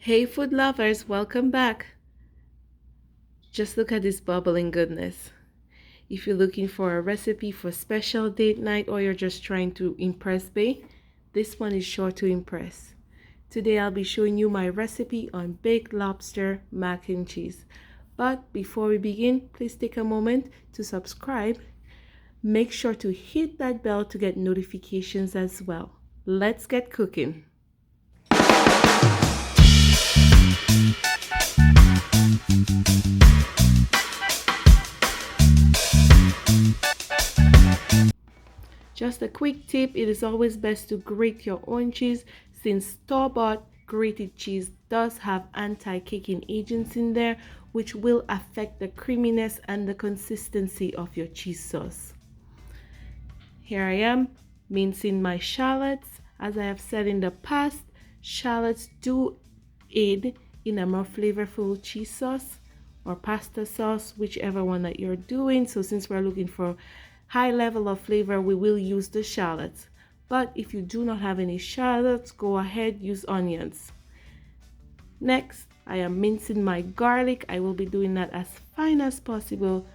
Hey food lovers, welcome back. Just look at this bubbling goodness. If you're looking for a recipe for special date night or you're just trying to impress bae, this one is sure to impress. Today I'll be showing you my recipe on baked lobster mac and cheese. But before we begin, please take a moment to subscribe. Make sure to hit that bell to get notifications as well. Let's get cooking. Just a quick tip, it is always best to grate your own cheese since store-bought grated cheese does have anti-caking agents in there which will affect the creaminess and the consistency of your cheese sauce. Here I am mincing my shallots. As I have said in the past, shallots do aid in a more flavorful cheese sauce or pasta sauce, whichever one that you're doing. So since we're looking for high level of flavor, we will use the shallots. But if you do not have any shallots, go ahead, use onions. Next, I am mincing my garlic. I will be doing that as fine as possible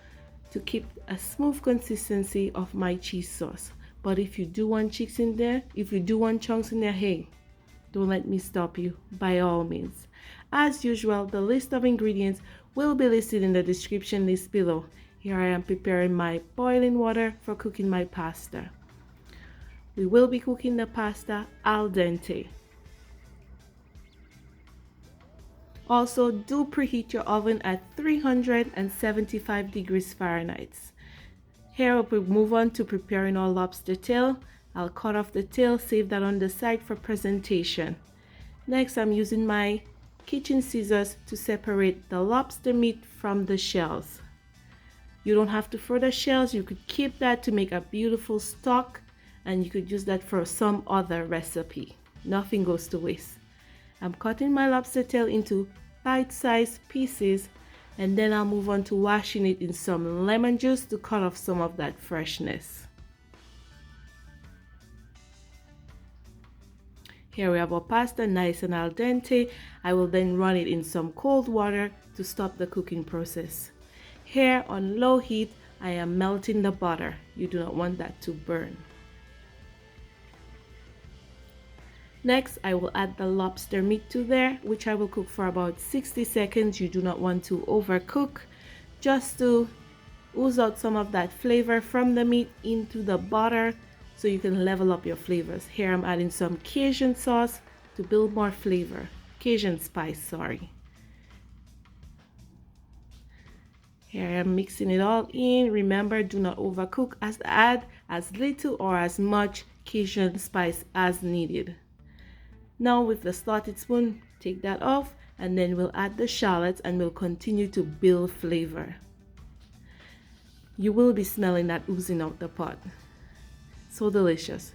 to keep a smooth consistency of my cheese sauce. But if you do want chunks in there, hey, don't let me stop you, by all means. As usual, the list of ingredients will be listed in the description list below. Here I am preparing my boiling water for cooking my pasta. We will be cooking the pasta al dente. Also, do preheat your oven at 375 degrees Fahrenheit. Here we'll move on to preparing our lobster tail. I'll cut off the tail, save that on the side for presentation. Next, I'm using my kitchen scissors to separate the lobster meat from the shells. You don't have to throw the shells, you could keep that to make a beautiful stock and you could use that for some other recipe. Nothing goes to waste. I'm cutting my lobster tail into bite-sized pieces and then I'll move on to washing it in some lemon juice to cut off some of that freshness. Here we have our pasta nice and al dente. I will then run it in some cold water to stop the cooking process. Here on low heat, I am melting the butter. You do not want that to burn. Next, I will add the lobster meat to there, which I will cook for about 60 seconds. You do not want to overcook, just to ooze out some of that flavor from the meat into the butter so you can level up your flavors. Here I'm adding some Cajun sauce to build more flavor. Cajun spice, sorry. Here I am mixing it all in. Remember, do not overcook. Add as little or as much Cajun spice as needed. Now with the slotted spoon, take that off and then we'll add the shallots and we'll continue to build flavor. You will be smelling that oozing out the pot. So delicious.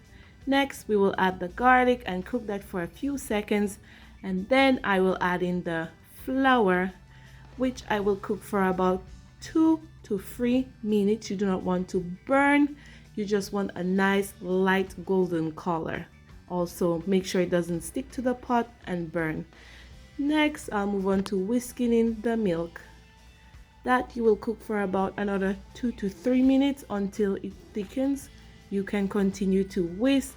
Next, we will add the garlic and cook that for a few seconds and then I will add in the flour, which I will cook for about 2 to 3 minutes. You do not want to burn, you just want a nice light golden color. Also make sure it doesn't stick to the pot and burn. Next, I'll move on to whisking in the milk. That you will cook for about another 2 to 3 minutes until it thickens. You can continue to whisk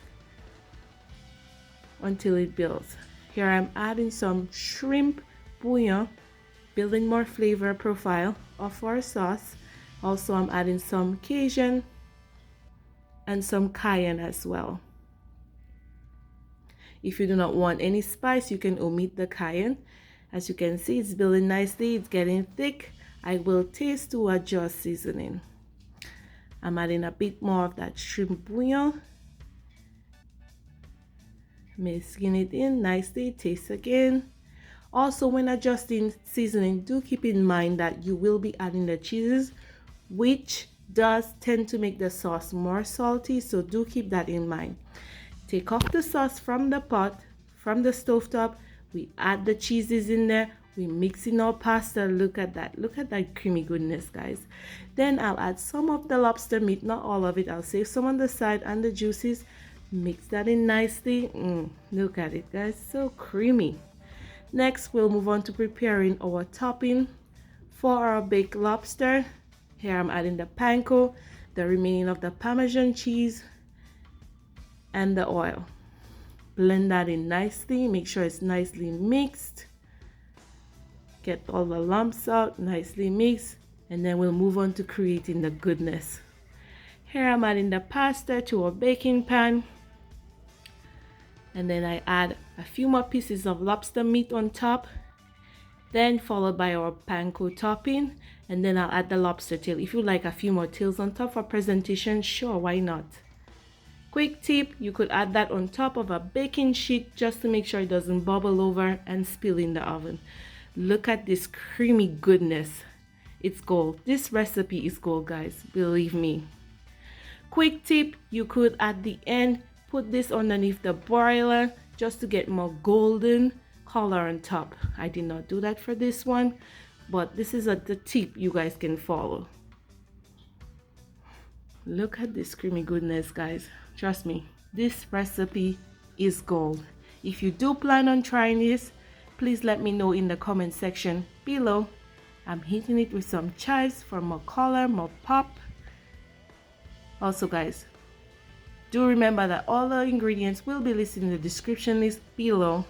until it builds. Here I'm adding some shrimp bouillon, building more flavor profile of our sauce. Also, I'm adding some Cajun and some cayenne as well. If you do not want any spice, you can omit the cayenne. As you can see, it's building nicely, it's getting thick. I will taste to adjust seasoning. I'm adding a bit more of that shrimp bouillon. Mixing it in nicely, taste again. Also, when adjusting seasoning, do keep in mind that you will be adding the cheeses, which does tend to make the sauce more salty, so do keep that in mind. Take off the sauce from the pot, from the stovetop. We add the cheeses in there. We mix in our pasta. Look at that creamy goodness, guys. Then I'll add some of the lobster meat, not all of it. I'll save some on the side and the juices. Mix that in nicely. Look at it, guys, so creamy. Next, we'll move on to preparing our topping for our baked lobster. Here I'm adding the panko, the remaining of the Parmesan cheese, and the oil. Blend that in nicely, make sure it's nicely mixed. Get all the lumps out, nicely mixed, and then we'll move on to creating the goodness. Here I'm adding the pasta to our baking pan, and then I add a few more pieces of lobster meat on top, then followed by our panko topping, and then I'll add the lobster tail. If you like a few more tails on top for presentation, sure, why not? Quick tip, you could add that on top of a baking sheet just to make sure it doesn't bubble over and spill in the oven. Look at this creamy goodness. It's gold. This recipe is gold, guys, believe me. Quick tip, you could at the end put this underneath the broiler just to get more golden color on top. I did not do that for this one, but this is the tip you guys can follow. Look at this creamy goodness, guys. Trust me, this recipe is gold. If you do plan on trying this, please let me know in the comment section below. I'm hitting it with some chives for more color, more pop. Also, guys, do remember that all the ingredients will be listed in the description list below.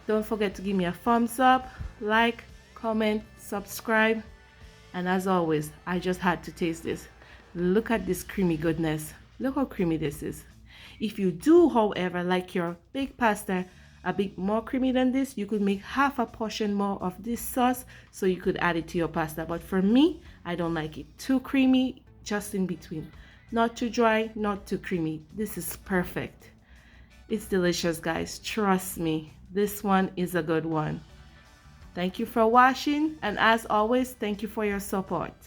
Don't forget to give me a thumbs up, like, comment, subscribe, and as always, I just had to taste this. Look at this creamy goodness. Look how creamy this is. If you do, however, like your baked pasta a bit more creamy than this, you could make half a portion more of this sauce so you could add it to your pasta. But for me, I don't like it too creamy, just in between. Not too dry, not too creamy. This is perfect. It's delicious, guys. Trust me, this one is a good one. Thank you for watching, and as always, thank you for your support.